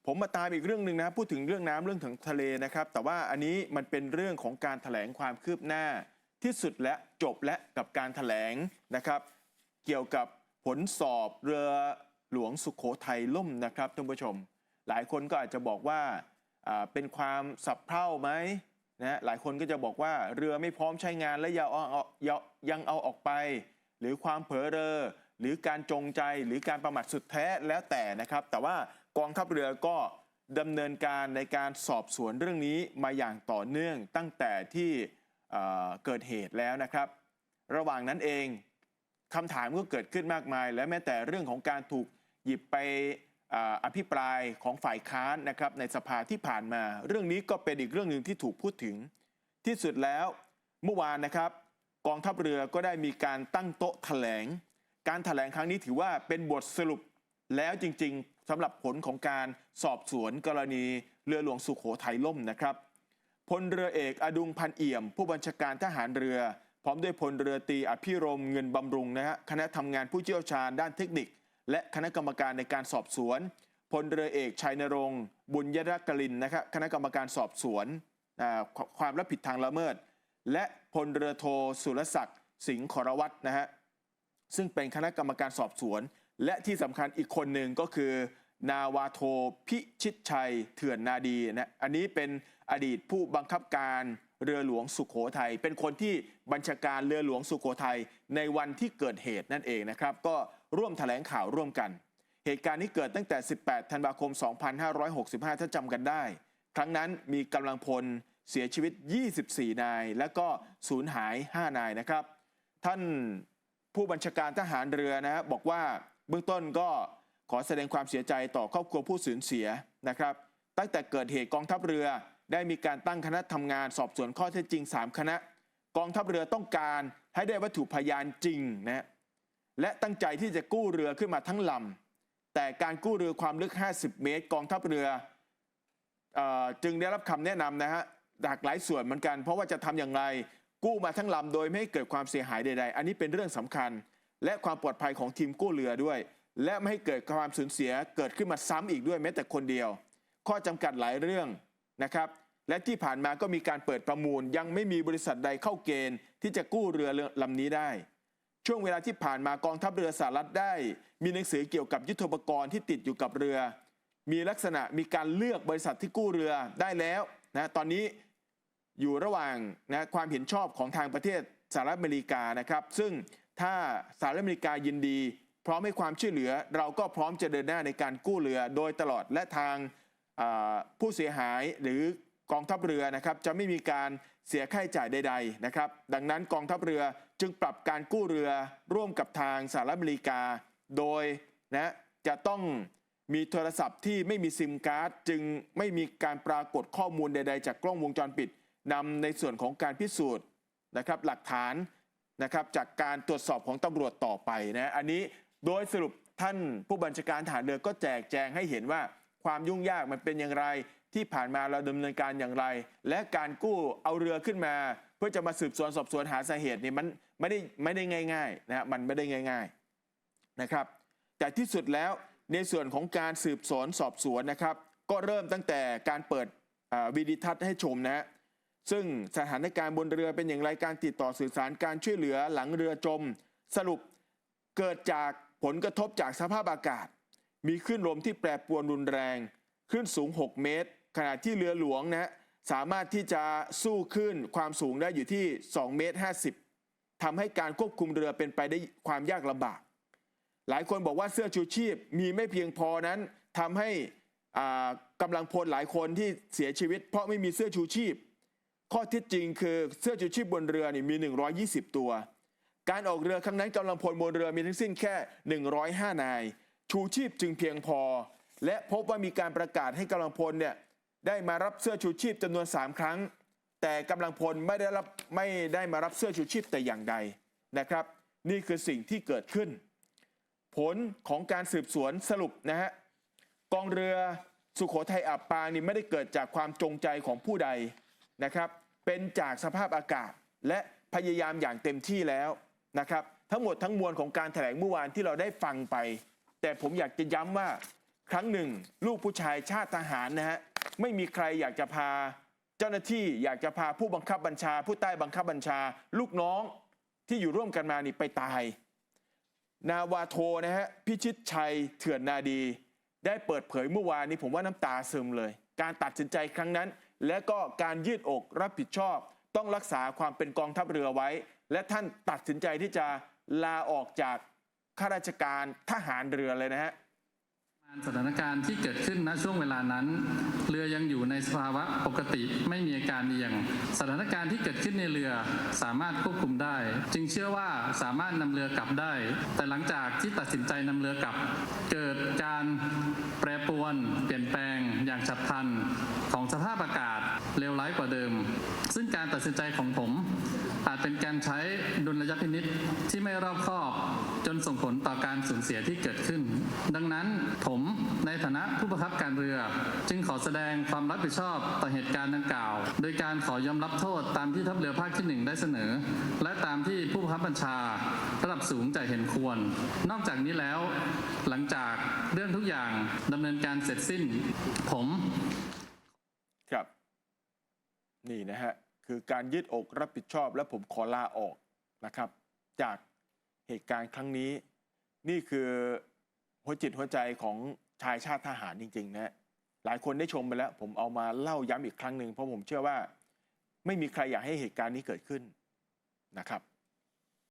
ผมมาตามอีกเรื่องหนึ่งนะพูดถึงเรื่องน้ำเรื่องถึงทะเลนะครับแต่ว่าอันนี้มันเป็นเรื่องของการแถลงความคืบหน้าที่สุดและจบและกับการแถลงนะครับเกี่ยวกับผลสอบเรือหลวงสุโขทัยล่มนะครับท่านผู้ชมหลายคนก็อาจจะบอกว่าเป็นความสับเพร่าไหมนะหลายคนก็จะบอกว่าเรือไม่พร้อมใช้งานและยังเอาออกไปหรือความเผลอเรอหรือการจงใจหรือการประมาทสุดแท้แล้วแต่นะครับแต่ว่ากองทัพเรือก็ดำเนินการในการสอบสวนเรื่องนี้มาอย่างต่อเนื่องตั้งแต่ที่เกิดเหตุแล้วนะครับระหว่างนั้นเองคำถามก็เกิดขึ้นมากมายและแม้แต่เรื่องของการถูกหยิบไปอภิปรายของฝ่ายค้านนะครับในสภาที่ผ่านมาเรื่องนี้ก็เป็นอีกเรื่องหนึ่งที่ถูกพูดถึงที่สุดแล้วเมื่อวานนะครับกองทัพเรือก็ได้มีการตั้งโต๊ะแถลงการแถลงครั้งนี้ถือว่าเป็นบทสรุปแล้วจริงๆสำหรับผลของการสอบสวนกรณีเรือหลวงสุโขทัยล่มนะครับพลเรือเอกอดุงพันเอี่ยมผู้บัญชาการทหารเรือพร้อมด้วยพลเรือตรีอภิรมย์เงินบำรุงนะฮะคณะทำงานผู้เชี่ยวชาญด้านเทคนิคและคณะกรรมการในการสอบสวนพลเรือเอกชัยนรงค์บุญยรักลินนะครับคณะกรรมการสอบสวนความรับผิดทางละเมิดและพลเรือโทสุรศักดิ์สิงห์ขรวัตรนะฮะซึ่งเป็นคณะกรรมการสอบสวนและที่สำคัญอีกคนหนึ่งก็คือนาวาโทพิชิตชัยเถื่อนนาดีนะอันนี้เป็นอดีตผู้บังคับการเรือหลวงสุโขทัยเป็นคนที่บัญชาการเรือหลวงสุโขทัยในวันที่เกิดเหตุนั่นเองนะครับก็ร่วมแถลงข่าวร่วมกันเหตุการณ์นี้เกิดตั้งแต่18ธันวาคม2565ถ้าจำกันได้ครั้งนั้นมีกำลังพลเสียชีวิต24นายและก็สูญหาย5นายนะครับท่านผู้บัญชาการทหารเรือนะบอกว่าเบื้องต้นก็ขอแสดงความเสียใจต่อครอบครัวผู้สูญเสียนะครับตั้งแต่เกิดเหตุกองทัพเรือได้มีการตั้งคณะทำงานสอบสวนข้อเท็จจริง3คณะกองทัพเรือต้องการให้ได้วัตถุพยานจริงนะและตั้งใจที่จะกู้เรือขึ้นมาทั้งลำแต่การกู้เรือความลึก50เมตรกองทัพเรือจึงได้รับคำแนะนำนะฮะจากหลายส่วนเหมือนกันเพราะว่าจะทำอย่างไรกู้มาทั้งลำโดยไม่ให้เกิดความเสียหายใดๆอันนี้เป็นเรื่องสำคัญและความปลอดภัยของทีมกู้เรือด้วยและไม่ให้เกิดความสูญเสียเกิดขึ้นมาซ้ำอีกด้วยแม้แต่คนเดียวข้อจำกัดหลายเรื่องนะครับและที่ผ่านมาก็มีการเปิดประมูลยังไม่มีบริษัทใดเข้าเกณฑ์ที่จะกู้เรือลำนี้ได้ช่วงเวลาที่ผ่านมากองทัพเรือสหรัฐได้มีหนังสือเกี่ยวกับยุทโธปกรณ์ที่ติดอยู่กับเรือมีลักษณะมีการเลือกบริษัทที่กู้เรือได้แล้วนะตอนนี้อยู่ระหว่างนะความเห็นชอบของทางประเทศสหรัฐอเมริกานะครับซึ่งถ้าสหรัฐอเมริกายินดีพร้อมให้ความช่วยเหลือเราก็พร้อมจะเดินหน้าในการกู้เรือโดยตลอดและทางผู้เสียหายหรือกองทัพเรือนะครับจะไม่มีการเสียค่าใช้จ่ายใดๆนะครับดังนั้นกองทัพเรือจึงปรับการกู้เรือร่วมกับทางสหรัฐอเมริกาโดยนะจะต้องมีโทรศัพท์ที่ไม่มีซิมการ์ดจึงไม่มีการปรากฏข้อมูลใดๆจากกล้องวงจรปิดนำในส่วนของการพิสูจน์นะครับหลักฐานนะครับจากการตรวจสอบของตำรวจต่อไปนะอันนี้โดยสรุปท่านผู้บัญชาการทหารเรือก็แจกแจงให้เห็นว่าความยุ่งยากมันเป็นอย่างไรที่ผ่านมาเราดำเนินการอย่างไรและการกู้เอาเรือขึ้นมาเพื่อจะมาสืบสวนสอบสวนหาสาเหตุนี่มันไม่ได้ง่ายๆนะมันไม่ได้ง่ายๆนะครับแต่ที่สุดแล้วในส่วนของการสืบสวนสอบสวนนะครับก็เริ่มตั้งแต่การเปิดวิดีทัศน์ให้ชมนะซึ่งสถานการณ์บนเรือเป็นอย่างไรการติดต่อสื่อสารการช่วยเหลือหลังเรือจมสรุปเกิดจากผลกระทบจากสภาพอากาศมีคลื่นลมที่แปรปรวนรุนแรงคลื่นสูง6เมตรขณะที่เรือหลวงนะสามารถที่จะสู้คลื่นความสูงได้อยู่ที่2เมตร50ทำให้การควบคุมเรือเป็นไปได้ความยากลำบากหลายคนบอกว่าเสื้อชูชีพมีไม่เพียงพอนั้นทำให้กำลังพลหลายคนที่เสียชีวิตเพราะไม่มีเสื้อชูชีพข้อเท็จจริงคือเสื้อชูชีพบนเรือนี่มี120ตัวการออกเรือครั้งนั้นกำลังพลบนเรือมีทั้งสิ้นแค่105นายชูชีพจึงเพียงพอและพบว่ามีการประกาศให้กำลังพลเนี่ยได้มารับเสื้อชูชีพจำนวน3ครั้งแต่กำลังพลไม่ได้มารับเสื้อชูชีพแต่อย่างใดนะครับนี่คือสิ่งที่เกิดขึ้นผลของการสืบสวนสรุปนะฮะกองเรือสุโขทัยอับปางนี่ไม่ได้เกิดจากความจงใจของผู้ใดนะครับเป็นจากสภาพอากาศและพยายามอย่างเต็มที่แล้วนะครับทั้งหมดทั้งมวลของการแถลงเมื่อวานที่เราได้ฟังไปแต่ผมอยากจะย้ำว่า ครั้งหนึ่งลูกผู้ชายชาติทหารนะฮะไม่มีใครอยากจะพาเจ้าหน้าที่อยากจะพาผู้บังคับบัญชา ผู้ใต้บังคับบัญชา ลูกน้องที่อยู่ร่วมกันมานี่ไปตาย นาวาโทนะฮะพิชิตชัยเถื่อนนาดีได้เปิดเผยเมื่อวานนี้ผมว่าน้ำตาซึมเลย การตัดสินใจครั้งนั้น และก็การยืดอกรับผิดชอบต้องรักษาความเป็นกองทัพเรือไว้ และท่านตัดสินใจที่จะลาออกจากข้าราชการทหารเรือเลยนะฮะสถานการณ์ที่เกิดขึ้นณช่วงเวลานั้นเรือยังอยู่ในสภาวะปกติไม่มีอาการเอียงสถานการณ์ที่เกิดขึ้นในเรือสามารถควบคุมได้จึงเชื่อว่าสามารถนำเรือกลับได้แต่หลังจากที่ตัดสินใจนำเรือกลับเกิดการแปรปรวนเปลี่ยนแปลงอย่างฉับพลันของสภาพอากาศเลวร้ายกว่าเดิมซึ่งการตัดสินใจของผมอาจเป็นการใช้ดุลยพินิจที่ไม่รอบคอบจนส่งผลต่อการสูญเสียที่เกิดขึ้นดังนั้นผมในฐานะผู้บังคับการเรือจึงขอแสดงความรับผิดชอบต่อเหตุการณ์ดังกล่าวโดยการขอยอมรับโทษตามที่ทัพเรือภาคที่1ได้เสนอและตามที่ผู้บังคับบัญชาระดับสูงจะเห็นควรนอกจากนี้แล้วหลังจากเรื่องทุกอย่างดำเนินการเสร็จสิ้นผมครับนี่นะฮะคือการยืดอกรับผิดชอบและผมขอลาออกนะครับจากเหตุการณ์ครั้งนี้นี่คือหัวจิตหัวใจของชายชาติทหารจริงๆนะหลายคนได้ชมไปแล้วผมเอามาเล่าย้ำอีกครั้งหนึ่งเพราะผมเชื่อว่าไม่มีใครอยากให้เหตุการณ์นี้เกิดขึ้นนะครับ